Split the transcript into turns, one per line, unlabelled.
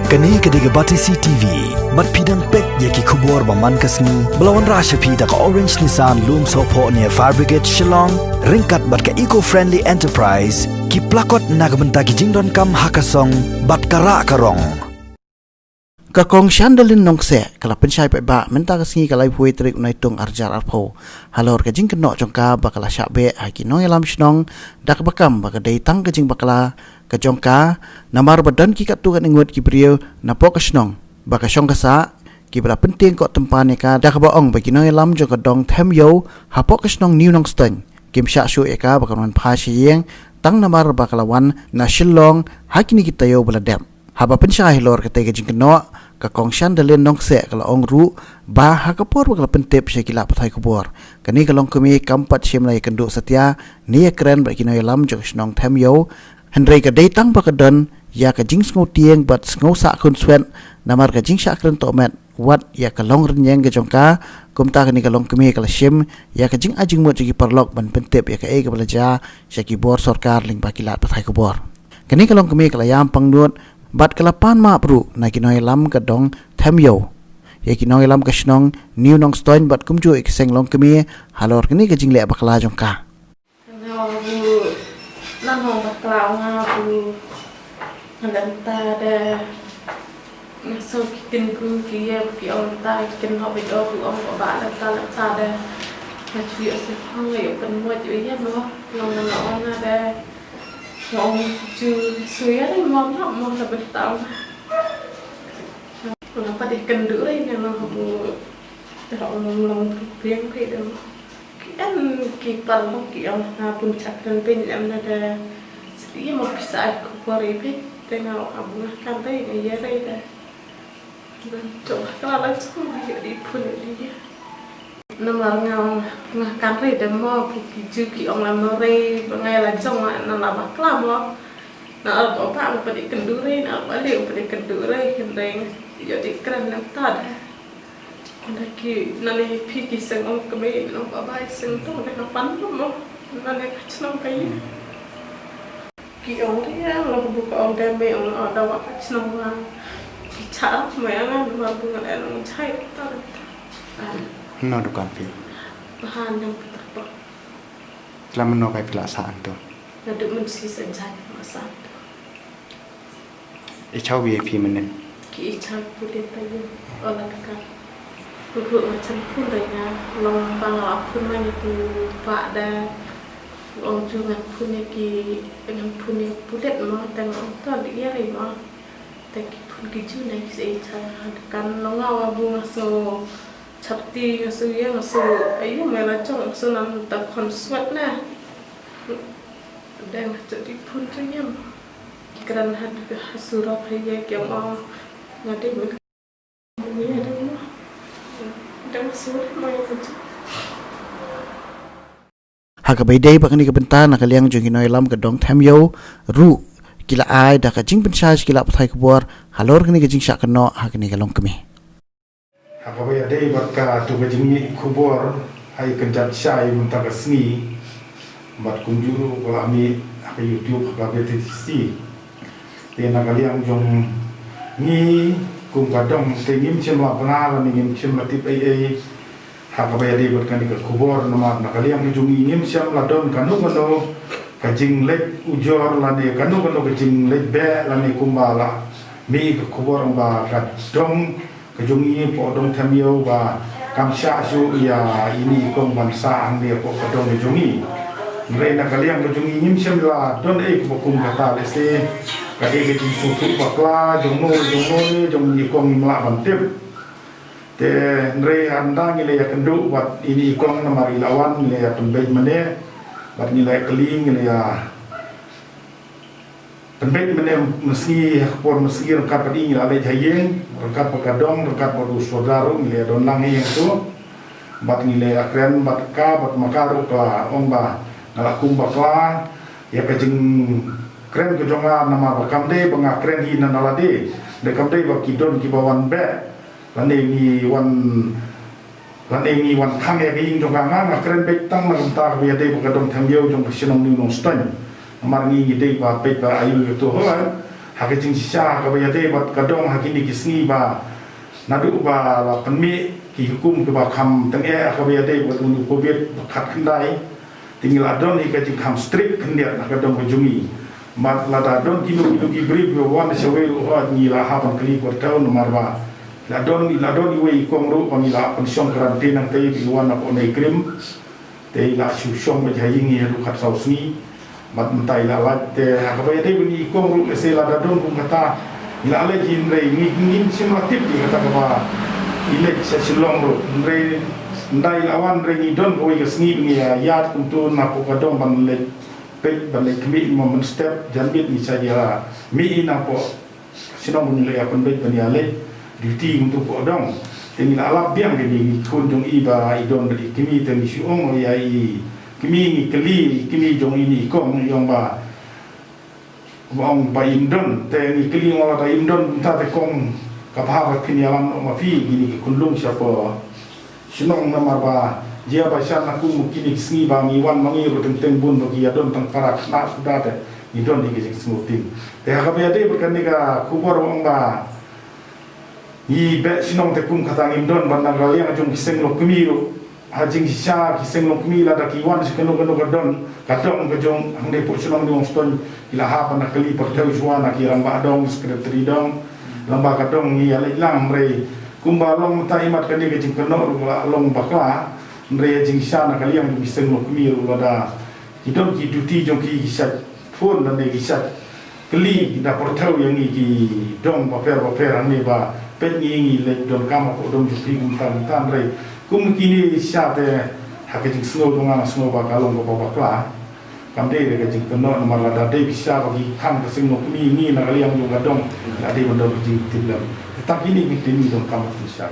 Kani kediga Batisi TV, mat pidang pek yaki kubur baman kasni, belawan rasha pida ka Orange Nissan Loom Sopo near Fire Brigade Shillong, ringkat bat ka eco-friendly enterprise, ki plakot nagbenta ki jingdon kam hakasong, bat kara karong.
Kakong shandalin nongse kala pensyai pe ba menta kasngi kalai pui trik unai tung arjar arpo halor ka jing kenok jongka bakala syakbe haki nong elam shnong dak bakam baka dei tang ka jing bakala ka jongka namar badan ki kat tu kan ingut ki brio napo ka shnong baka syong kasa ki bra penting kok tempane ka dak baong bagi nong elam jongka dong them yo hapo ka shnong new nong steng kim syak syu eka baka man pha yeng tang namar bakalawan na shillong haki ni kita yo beladem haba pensyai lor ka tega jing kenok kakong shandalin nongse kala ong ru ba hakapor bakal pentep syakila pathai kubor kani kalong kumi kampat syemlai kenduk setia ni keren bak kinoi lam jok snong them yo hendrei ka datang bakadon ya ka jing sngo tieng bat sngo sa kun swen namar ka jing syak kren to met wat ya kalong renyeng ke jongka kumta kani kalong kumi kala syem ya ka jing ajing mot jiki parlok ban pentep ya ka e ka belaja syaki bor sarkar ling bakilat pathai kubor kani kalong kumi kala yam pangnut bat kelapan ma pru na kinoi lam ka dong them yo ye kinoi lam ka snong new nong stoin bat kumju ik seng long kemi halor kini ka jingle bakla jongka
nan ho bakla nga bu nan ta de so kin ku ki ye ki on ta kin ho be do bu on ba la ta de na chi se hang ye kan mo ji ye no long na de ông chưa suy đấy mong là bật tao nó phải đi cần đứa đây nên nó không họ lòng riêng cái đâu cái anh kỳ bằng một kiểu là pun chắc cần bên em là để chỉ một cái sai của bố biết thế nào ông làm đây cái gì đây là chỗ cái là xong đi pun đi nama kan re demo ki ki ong lam re bangai la jong na la baklam lo na al ba pa pa di kendure na ba le pa di kendure kendeng yo di kran na ta na ki na le pi ki seng ong kame no ba ba seng to na pan lo na le chnom kai ki ong re lo bu ko ong de me ong da wa chnom wa ki cha me na ba bu na ong chai ta
no dukan pi
bahan yang terpok
selama no kai pelaksanaan tu
naduk mesti senjai masa
chau VIP menen
ki chau putih tayu olahraga buku macam pun dengan long bang pun mana tu pak dah orang jungan punya ki dengan punya pudet mah tengok tu dia ni mah tapi pun kiju naik seica kan long awak bunga so chapti ngasu ya ngasu ayu mela chong ngasu nam ta konswat na dan jadi pun tu nyam keran had hasura phaya kyang ong ngade me ni ada ni dan sur mai tu
hakabai dei bakani ka benta na kaliang jong kinoi lam ka dong them yo ru kila ai da ka jing pensyai kila pathai kubor halor kini ka jing syak keno hakini kalong kemi
Hakabai adai batka tu bajingi kubur hai kenjat syai munta kasni bat kunjuru wala ami apa YouTube hakabai TTC tena kaliang jong ni kum kadong tengim chimla panala ningim chimla tip ai hakabai adai batkan ke kubur nama kaliang jong ingim syam ladon kanu kanu kajing lek ujor lane kanu kanu kajing lek be lane kumbala mi ke kubur ba kadong kejungi podong thamio ba kamsha su ya ini kong bangsa ang dia po kadong kejungi mereka kalian kejungi nim semla don ko kum kata lese kade kejung sutu bakla jongno jongi kong mla bantep te nre andang ile ya kendu wat ini kong namari lawan ile ya tembej mene bat nilai keling ile ya tembej mene meski por meski rangkat padi nilai jayeng rangkat pakadong rangkat baru saudara nilai don lang yang tu bat nilai akren bat ka bat makaru kla ongba ngalakum bakla ya kajeng kren kejonga nama bakamde bangakren hi nanalade de kamde bakidon kibawan be lane ni wan khang ya ging jonga ngakren betang nangta ya de bakadong thamyo jong pasinong ni non stan mar ngi dei ba pe ba ayu to ho hak jing sya ka ba ya de bat kadong hak ini kisni ba nadu ba la penmi ki hukum ke ba kham tang ka ba ya de bat unu covid khat khandai tinggal adon ni ka jing kham strict khandiat nak kadong jungi mat la da don kinu ki bri bi wan sewe ho ni la ha pan kli ko taw no marba la don we kong ru pa mi la pan syong karantina nang tay bi wan na ko nei krim te la shu syong ba jai ngi ru khat sau sni mat mentai la lat te ha ba ya de ni kong ru se la da don ku kata ila le jin re ngi ngin sim ratip di kata ba ile se silong ru re ndai lawan re ngi don ko ye sni ngi ya kuntu na ko kadong ban le pe ban le kmi moment step janbit ni saja mi ina po sinong mun le apun be ban ya le duty untuk ko dong tinggal alap biang ni kunjung iba idon dari kmi te mi siong ya i kmi ni kli kmi jong ini kong yong ba wong ba indon te ni kli ngala ta indon ta te kong kapha kini alam ma fi gini kunlung siapa sinong namar ba dia baca aku mungkin isni bangi wan mangi ruteng tembun bagi adon tangkarak na sudah ada idon di kisah semutin. Teh kami ada berkan nika kubur wong ba i be sinong tekum kata indon bandang kalian ajung kiseng lo kemiru hajing sya kiseng lo kemila da kiwan sekeno keno gadon kadong kejong ande po sinong di wong ston ilaha pana kali pertau suana kirang ba dong sekretari dong lamba kadong i ala ilang mrei kumbalong taimat kani kejing keno long bakla nre jing sha na kaliang du biseng lo kmiru lada idon ki duty jong ki gisat phone dan ne gisat kli da portau yang ki dong ba per ani ba pet ngi le don kam ko dong ju ping tan re kum kini sha te ha ke jing snow dong ana snow ba kalong ba kla kam de ke jing kono ma lada de bisa ba ki kam ke sing lo kmi ni na kaliang ju ga dong la de bon dong jing tilam tak ini ki dong kam tu sha